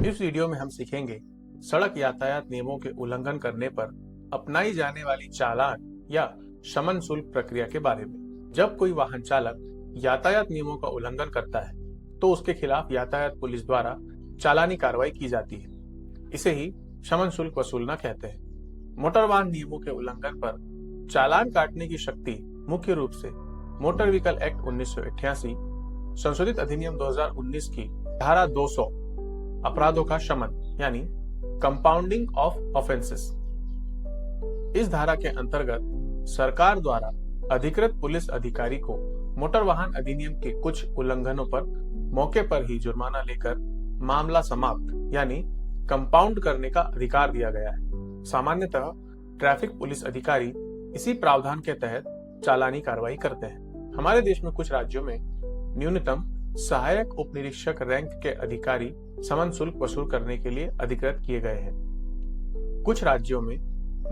इस वीडियो में हम सीखेंगे सड़क यातायात नियमों के उल्लंघन करने पर अपनाई जाने वाली चालान या शमन शुल्क प्रक्रिया के बारे में। जब कोई वाहन चालक यातायात नियमों का उल्लंघन करता है तो उसके खिलाफ यातायात पुलिस द्वारा चालानी कार्रवाई की जाती है। इसे ही शमन शुल्क वसूलना कहते हैं। मोटर वाहन नियमों के उल्लंघन पर चालान काटने की शक्ति मुख्य रूप से मोटर व्हीकल एक्ट 1988, संशोधित अधिनियम 2019 की धारा 200 अपराधों का शमन यानी कंपाउंडिंग ऑफ ऑफेंसेस। इस धारा के अंतर्गत सरकार द्वारा अधिकृत पुलिस अधिकारी को मोटर वाहन अधिनियम के कुछ उल्लंघनों पर मौके पर ही जुर्माना लेकर मामला समाप्त यानी कंपाउंड करने का अधिकार दिया गया है। सामान्यतः ट्रैफिक पुलिस अधिकारी इसी प्रावधान के तहत चालानी कार्रवाई करते हैं। हमारे देश में कुछ राज्यों में न्यूनतम सहायक उप निरीक्षक रैंक के अधिकारी समन शुल्क वसूल करने के लिए अधिकृत किए गए हैं। कुछ राज्यों में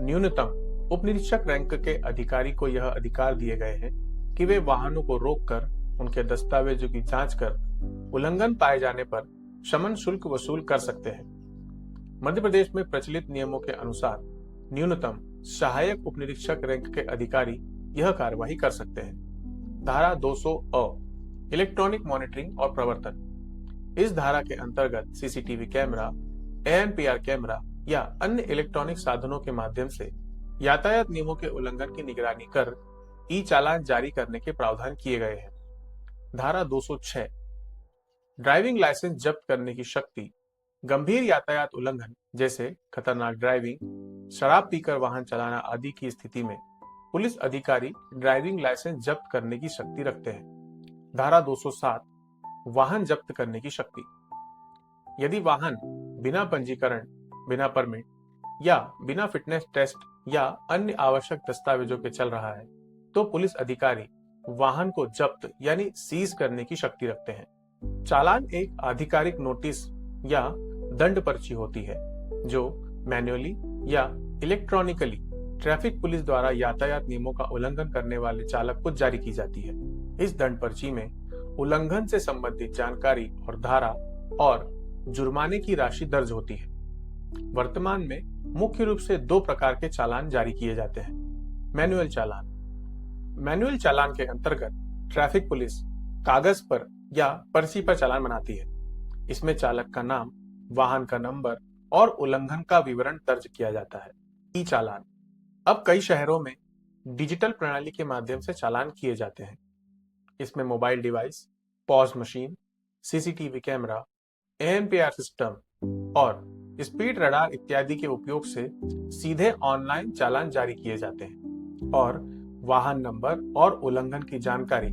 न्यूनतम उप निरीक्षक रैंक के अधिकारी को यह अधिकार दिए गए हैं कि वे वाहनों को रोककर उनके दस्तावेजों की जांच कर उल्लंघन पाए जाने पर शमन शुल्क वसूल कर सकते हैं। मध्य प्रदेश में प्रचलित नियमों के अनुसार न्यूनतम सहायक उप निरीक्षक रैंक के अधिकारी यह कार्रवाई कर सकते हैं। धारा 200 अ इलेक्ट्रॉनिक मॉनिटरिंग और प्रवर्तन। इस धारा के अंतर्गत सीसीटीवी कैमरा, एएनपीआर कैमरा या अन्य इलेक्ट्रॉनिक साधनों के माध्यम से यातायात नियमों के उल्लंघन की निगरानी कर ई चालान जारी करने के प्रावधान किए गए हैं। धारा 206 ड्राइविंग लाइसेंस जब्त करने की शक्ति गंभीर यातायात उल्लंघन जैसे खतरनाक ड्राइविंग, शराब पीकर वाहन चलाना आदि की स्थिति में पुलिस अधिकारी ड्राइविंग लाइसेंस जब्त करने की शक्ति रखते हैं। धारा 207 वाहन जब्त करने की शक्ति। यदि वाहन बिना पंजीकरण, बिना परमिट या बिना फिटनेस टेस्ट या अन्य आवश्यक दस्तावेजों के चल रहा है तो पुलिस अधिकारी वाहन को जब्त यानी सीज करने की शक्ति रखते हैं। चालान एक आधिकारिक नोटिस या दंड पर्ची होती है जो मैन्युअली या इलेक्ट्रॉनिकली ट्रैफिक पुलिस द्वारा यातायात नियमों का उल्लंघन करने वाले चालक को जारी की जाती है। इस दंड पर्ची में उल्लंघन से संबंधित जानकारी और धारा और जुर्माने की राशि दर्ज होती है। वर्तमान में मुख्य रूप से दो प्रकार के चालान जारी किए जाते हैं। मैनुअल चालान। मैनुअल चालान के अंतर्गत ट्रैफिक पुलिस कागज पर या पर्ची पर चालान बनाती है। इसमें चालक का नाम, वाहन का नंबर और उल्लंघन का विवरण दर्ज किया जाता है। ई चालान। अब कई शहरों में डिजिटल प्रणाली के माध्यम से चालान किए जाते हैं। इसमें mobile device, pause machine, CCTV camera, ANPR system और स्पीड रडार इत्यादि के उपयोग से सीधे ऑनलाइन चालान जारी किए जाते हैं और वाहन नंबर और उल्लंघन की जानकारी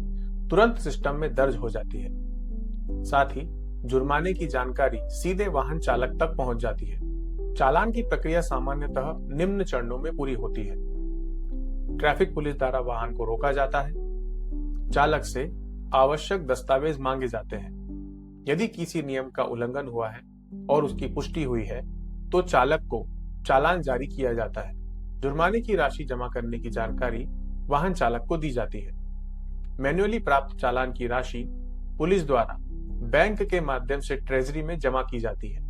तुरंत सिस्टम में दर्ज हो जाती है। साथ ही जुर्माने की जानकारी सीधे वाहन चालक तक पहुंच जाती है। चालान की प्रक्रिया सामान्यतः निम्न चरणों में पूरी होती है। ट्रैफिक पुलिस द्वारा वाहन को रोका जाता है। चालक से आवश्यक दस्तावेज मांगे जाते हैं। यदि किसी नियम का उल्लंघन हुआ है और उसकी पुष्टि हुई है तो चालक को चालान जारी किया जाता है। जुर्माने की राशि जमा करने की जानकारी वाहन चालक को दी जाती है। मैन्युअली प्राप्त चालान की राशि पुलिस द्वारा बैंक के माध्यम से ट्रेजरी में जमा की जाती है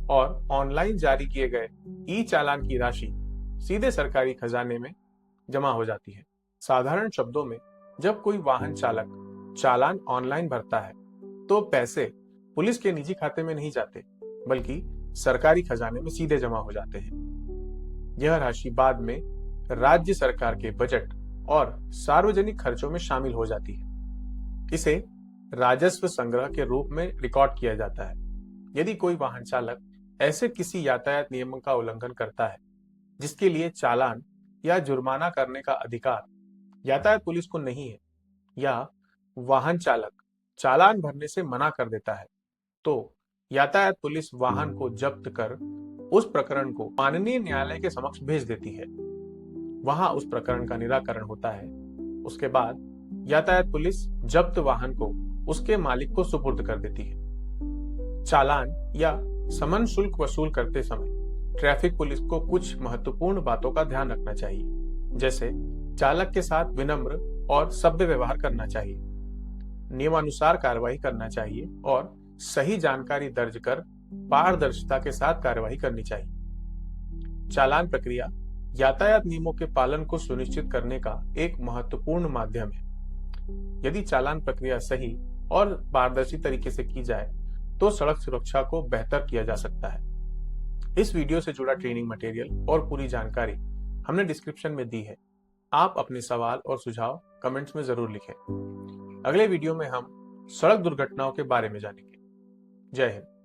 और ऑनलाइन जारी किए गए ई चालान की राशि सीधे सरकारी खजाने में जमा हो जाती है। साधारण शब्दों में जब कोई वाहन चालक चालान ऑनलाइन भरता है तो पैसे पुलिस के निजी खाते में नहीं जाते बल्कि सरकारी खजाने में सीधे जमा हो जाते हैं। यह राशि बाद में राज्य सरकार के बजट और सार्वजनिक खर्चों में शामिल हो जाती है। इसे राजस्व संग्रह के रूप में रिकॉर्ड किया जाता है। यदि कोई वाहन चालक ऐसे किसी यातायात नियमों का उल्लंघन करता है जिसके लिए चालान या जुर्माना करने का अधिकार यातायात पुलिस को नहीं है या वाहन चालक चालान भरने से मना कर देता है तो यातायात पुलिस वाहन को जब्त कर उस प्रकरण को माननीय न्यायालय के समक्ष भेज देती है। वहां उस प्रकरण का निराकरण होता है। उसके बाद यातायात पुलिस जब्त वाहन को उसके मालिक को सुपुर्द कर देती है। चालान या समन शुल्क वसूल करते समय ट्रैफिक पुलिस को कुछ महत्वपूर्ण बातों का ध्यान रखना चाहिए, जैसे चालक के साथ विनम्र और सभ्य व्यवहार करना चाहिए, नियमानुसार कार्रवाई करना चाहिए और सही जानकारी दर्ज कर पारदर्शिता के साथ कार्यवाही करनी चाहिए। चालान प्रक्रिया यातायात नियमों के पालन को सुनिश्चित करने का एक महत्वपूर्ण माध्यम है। यदि चालान प्रक्रिया सही और पारदर्शी तरीके से की जाए तो सड़क सुरक्षा को बेहतर किया जा सकता है। इस वीडियो से जुड़ा ट्रेनिंग मटेरियल और पूरी जानकारी हमने डिस्क्रिप्शन में दी है। आप अपने सवाल और सुझाव कमेंट्स में जरूर लिखें। अगले वीडियो में हम सड़क दुर्घटनाओं के बारे में जानेंगे। जय हिंद।